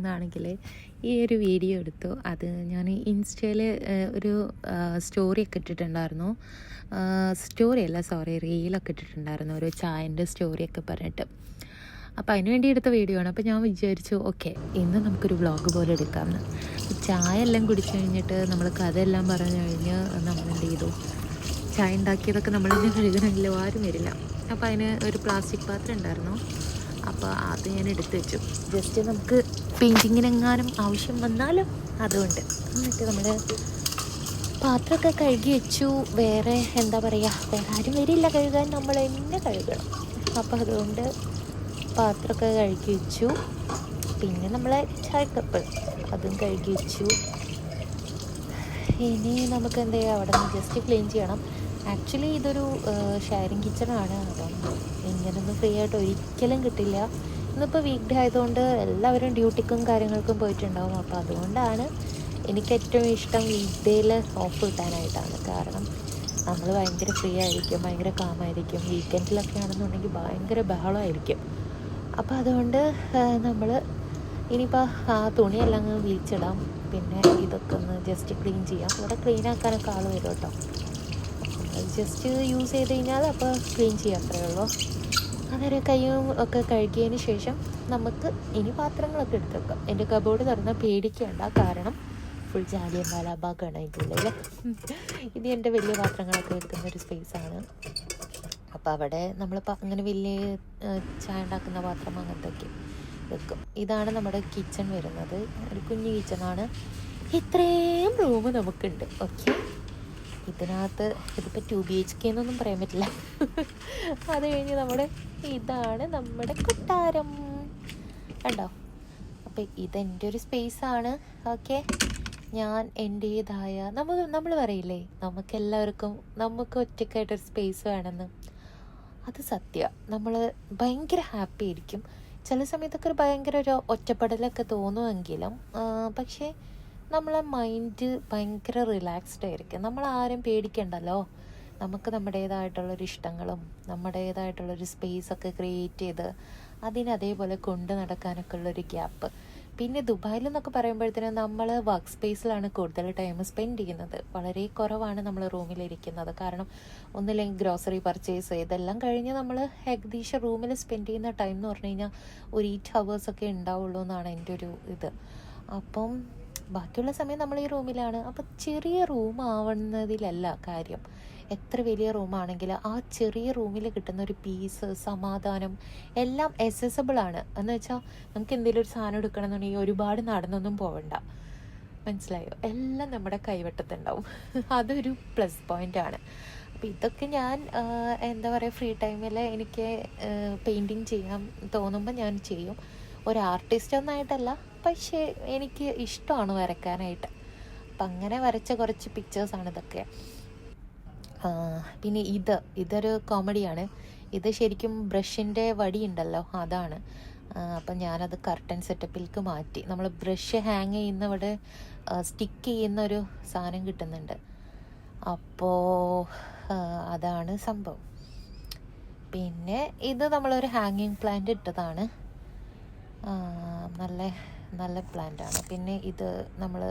ചെയ്യുന്നതാണെങ്കിൽ ഈ ഒരു വീഡിയോ എടുത്തു. അത് ഞാൻ ഇൻസ്റ്റയിൽ ഒരു സ്റ്റോറിയൊക്കെ ഇട്ടിട്ടുണ്ടായിരുന്നു. റീലൊക്കെ ഇട്ടിട്ടുണ്ടായിരുന്നു, ഒരു ചായൻ്റെ സ്റ്റോറിയൊക്കെ പറഞ്ഞിട്ട്. അപ്പോൾ അതിന് വേണ്ടി എടുത്ത വീഡിയോ ആണ്. അപ്പോൾ ഞാൻ വിചാരിച്ചു ഓക്കെ, ഇന്ന് നമുക്കൊരു വ്ളോഗ് പോലെ എടുക്കാമെന്ന്. ചായ എല്ലാം കുടിച്ചു കഴിഞ്ഞിട്ട് നമ്മൾ കഥയെല്ലാം പറഞ്ഞു കഴിഞ്ഞ് നമ്മൾ എന്ത് ചെയ്തു, ചായ ഉണ്ടാക്കിയതൊക്കെ നമ്മളിന്ന് കഴുകണമെങ്കിലും ആരും വരില്ല. അപ്പോൾ അതിന് ഒരു പ്ലാസ്റ്റിക് പാത്രം ഉണ്ടായിരുന്നു. അപ്പോൾ അത് ഞാൻ എടുത്ത് വെച്ചു, ജസ്റ്റ് നമുക്ക് പെയിൻറ്റിങ്ങിനെങ്ങാനും ആവശ്യം വന്നാലും അതുകൊണ്ട്. എന്നിട്ട് നമ്മൾ പാത്രമൊക്കെ കഴുകി വെച്ചു. വേറെ എന്താ പറയുക, വേറെ ആരും വരില്ല കഴുകാൻ, നമ്മൾ തന്നെ കഴുകണം. അപ്പോൾ അതുകൊണ്ട് പാത്രമൊക്കെ കഴുകി വെച്ചു. പിന്നെ നമ്മളെ ചായക്കപ്പ് അതും കഴുകി വെച്ചു. ഇനി നമുക്ക് എന്താ ചെയ്യുക, അവിടെ നിന്ന് ജസ്റ്റ് ക്ലീൻ ചെയ്യണം. ആക്ച്വലി ഇതൊരു ഷെയറിങ് കിച്ചണാണ്. അപ്പം ഇങ്ങനൊന്നും ഫ്രീ ആയിട്ട് ഒരിക്കലും കിട്ടില്ല. ഇന്നിപ്പോൾ വീക്ക് ഡേ ആയതുകൊണ്ട് എല്ലാവരും ഡ്യൂട്ടിക്കും കാര്യങ്ങൾക്കും പോയിട്ടുണ്ടാവും. അപ്പോൾ അതുകൊണ്ടാണ് എനിക്ക് ഏറ്റവും ഇഷ്ടം വീക്ക് ഡേയിൽ ഓഫ് കിട്ടാനായിട്ടാണ്. കാരണം നമ്മൾ ഭയങ്കര ഫ്രീ ആയിരിക്കും, ഭയങ്കര കാമായിരിക്കും. വീക്കെൻഡിലൊക്കെ ആണെന്നുണ്ടെങ്കിൽ ഭയങ്കര ബഹളമായിരിക്കും. അപ്പോൾ അതുകൊണ്ട് നമ്മൾ ഇനിയിപ്പോൾ ആ തുണിയെല്ലാം അങ്ങ് വിരിച്ചിടാം. പിന്നെ ഇതൊക്കെ ഒന്ന് ജസ്റ്റ് ക്ലീൻ ചെയ്യാം. ഇവിടെ ക്ലീൻ ആക്കാനൊക്കെ ആൾ വരും കേട്ടോ. ജസ്റ്റ് യൂസ് ചെയ്ത് കഴിഞ്ഞാൽ അപ്പോൾ ക്ലീൻ ചെയ്യാം, അത്രയേ ഉള്ളൂ. അന്നേരം കയ്യും ഒക്കെ കഴുകിയതിന് ശേഷം നമുക്ക് ഇനി പാത്രങ്ങളൊക്കെ എടുത്ത് വെക്കാം. എൻ്റെ കബോർഡ് തുറന്നാൽ പേടിക്കേണ്ട, കാരണം ഫുൾ ജാലിയൻ വാലാബാഗാണ് അതിൻ്റെ ഉള്ളിൽ. ഇത് എൻ്റെ വലിയ പാത്രങ്ങളൊക്കെ വെക്കുന്നൊരു സ്പേസാണ്. അപ്പോൾ അവിടെ നമ്മളിപ്പോൾ അങ്ങനെ വലിയ ചായ ഉണ്ടാക്കുന്ന പാത്രം അങ്ങനത്തെയൊക്കെ വെക്കും. ഇതാണ് നമ്മുടെ കിച്ചൺ വരുന്നത്. ഒരു കുഞ്ഞു കിച്ചണാണ്. ഇത്രയും റൂം നമുക്കുണ്ട്. ഓക്കെ, ഇതിനകത്ത് ഇതിപ്പോൾ 2 BHK എന്നൊന്നും പറയാൻ പറ്റില്ല. അത് കഴിഞ്ഞ് ഇതാണ് നമ്മുടെ കൊട്ടാരം കണ്ടോ. അപ്പോൾ ഇതെൻ്റെ ഒരു സ്പേസാണ്. ഓക്കെ, ഞാൻ എൻ്റേതായ നമ്മൾ പറയില്ലേ, നമുക്ക് ഒറ്റയ്ക്കായിട്ടൊരു സ്പേസ് വേണമെന്ന്. അത് സത്യം. നമ്മൾ ഭയങ്കര ഹാപ്പി ആയിരിക്കും. ചില സമയത്തൊക്കെ ഭയങ്കര ഒരു ഒറ്റപ്പെടലൊക്കെ തോന്നുമെങ്കിലും പക്ഷേ നമ്മളെ മൈൻഡ് ഭയങ്കര റിലാക്സ്ഡ് ആയിരിക്കും. നമ്മൾ ആരും പേടിക്കണ്ടല്ലോ. നമുക്ക് നമ്മുടേതായിട്ടുള്ളൊരു ഇഷ്ടങ്ങളും നമ്മുടേതായിട്ടുള്ളൊരു സ്പേസൊക്കെ ക്രിയേറ്റ് ചെയ്ത് അതേപോലെ കൊണ്ട് നടക്കാനൊക്കെ ഉള്ളൊരു ഗ്യാപ്പ്. പിന്നെ ദുബായിലെന്നൊക്കെ പറയുമ്പോഴത്തേനും നമ്മൾ വർക്ക് സ്പേസിലാണ് കൂടുതൽ ടൈം സ്പെൻഡ് ചെയ്യുന്നത്. വളരെ കുറവാണ് നമ്മൾ റൂമിലിരിക്കുന്നത്. കാരണം ഒന്നില്ലെങ്കിൽ ഗ്രോസറി പർച്ചേസ് ഇതെല്ലാം കഴിഞ്ഞ് നമ്മൾ ഏകദേശം റൂമിൽ സ്പെൻഡ് ചെയ്യുന്ന ടൈം എന്ന് പറഞ്ഞു കഴിഞ്ഞാൽ ഒരു 8 hours ഒക്കെ ഉണ്ടാവുള്ളൂ എന്നാണ് എൻ്റെ ഒരു ഇത്. അപ്പം ബാക്കിയുള്ള സമയം നമ്മൾ ഈ റൂമിലാണ്. അപ്പം ചെറിയ റൂം ആവുന്നതിലല്ല കാര്യം. എത്ര വലിയ റൂമാണെങ്കിൽ ആ ചെറിയ റൂമിൽ കിട്ടുന്ന ഒരു പീസ്, സമാധാനം എല്ലാം എക്സസിബിൾ ആണ്. എന്ന് വെച്ചാൽ നമുക്ക് എന്തെങ്കിലും ഒരു സാധനം എടുക്കണമെന്നുണ്ടെങ്കിൽ ഒരുപാട് നടന്നൊന്നും പോകണ്ട, മനസ്സിലായോ? എല്ലാം നമ്മുടെ കൈവട്ടത്തുണ്ടാവും. അതൊരു പ്ലസ് പോയിൻ്റാണ്. അപ്പോൾ ഇതൊക്കെ ഞാൻ എന്താ പറയുക, ഫ്രീ ടൈമിൽ എനിക്ക് പെയിൻറ്റിങ് ചെയ്യാൻ തോന്നുമ്പോൾ ഞാൻ ചെയ്യും. ഒരു ആർട്ടിസ്റ്റൊന്നായിട്ടല്ല, പക്ഷേ എനിക്ക് ഇഷ്ടമാണ് വരയ്ക്കാനായിട്ട്. അപ്പം അങ്ങനെ വരച്ച കുറച്ച് പിക്ചേഴ്സാണ് ഇതൊക്കെ. പിന്നെ ഇതൊരു കോമഡിയാണ്. ഇത് ശരിക്കും ബ്രഷിൻ്റെ വടി ഉണ്ടല്ലോ, അതാണ്. അപ്പം ഞാനത് കർട്ടൻ സെറ്റപ്പിലേക്ക് മാറ്റി. നമ്മൾ ബ്രഷ് ഹാങ് ചെയ്യുന്ന ഇവിടെ സ്റ്റിക്ക് ചെയ്യുന്നൊരു സാധനം കിട്ടുന്നുണ്ട്. അപ്പോൾ അതാണ് സംഭവം. പിന്നെ ഇത് നമ്മളൊരു ഹാങ്ങിങ് പ്ലാന്റ് ഇട്ടതാണ്. നല്ല പ്ലാന്റാണ്. പിന്നെ ഇത് നമ്മൾ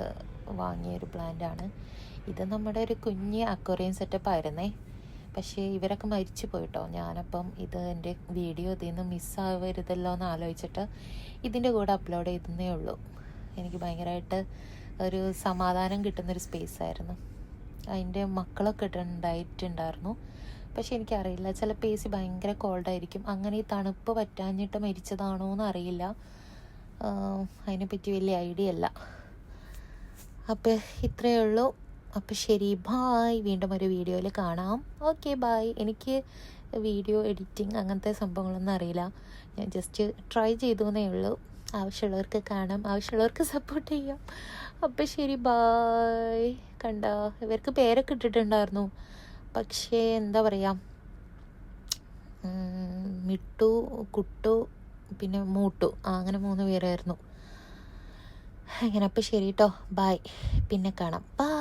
വാങ്ങിയൊരു പ്ലാന്റാണ്. ഇത് നമ്മുടെ ഒരു കുഞ്ഞ് അക്വേറിയം സെറ്റപ്പ് ആയിരുന്നേ. പക്ഷേ ഇവരൊക്കെ മരിച്ചു പോയിട്ടോ. ഞാനപ്പം ഇത് എൻ്റെ വീഡിയോ ഇതിൽ നിന്ന് മിസ്സാവരുതല്ലോ എന്ന് ആലോചിച്ചിട്ട് ഇതിൻ്റെ കൂടെ അപ്ലോഡ് ചെയ്തേ ഉള്ളൂ. എനിക്ക് ഭയങ്കരമായിട്ട് ഒരു സമാധാനം കിട്ടുന്നൊരു സ്പേസായിരുന്നു. അതിൻ്റെ മക്കളൊക്കെ ഉണ്ടായിട്ടുണ്ടായിരുന്നു. പക്ഷെ എനിക്കറിയില്ല, ചില പേസ് ഭയങ്കര കോൾഡായിരിക്കും. അങ്ങനെ ഈ തണുപ്പ് പറ്റാഞ്ഞിട്ട് മരിച്ചതാണോ എന്ന് അറിയില്ല. അതിനെപ്പറ്റി വലിയ ഐഡിയ അല്ല. അപ്പോൾ ഇത്രയേ ഉള്ളൂ. അപ്പോൾ ശരി, ബായ്. വീണ്ടും ഒരു വീഡിയോയിൽ കാണാം. Okay, bye. എനിക്ക് വീഡിയോ എഡിറ്റിംഗ് അങ്ങനത്തെ സംഭവങ്ങളൊന്നും അറിയില്ല. ഞാൻ ജസ്റ്റ് ട്രൈ ചെയ്തു എന്നേ ഉള്ളൂ. ആവശ്യമുള്ളവർക്ക് കാണാം, ആവശ്യമുള്ളവർക്ക് സപ്പോർട്ട് ചെയ്യാം. അപ്പോൾ ശരി, ബായ്. കണ്ടോ, ഇവർക്ക് പേരൊക്കെ ഇട്ടിട്ടുണ്ടായിരുന്നു. പക്ഷേ എന്താ പറയുക, മിട്ടു, കുട്ടു, പിന്നെ മൂട്ടു, അങ്ങനെ 3 പേരായിരുന്നു. അങ്ങനെ. അപ്പോൾ ശരി കേട്ടോ, ബായ്. പിന്നെ കാണാം. ബായ്.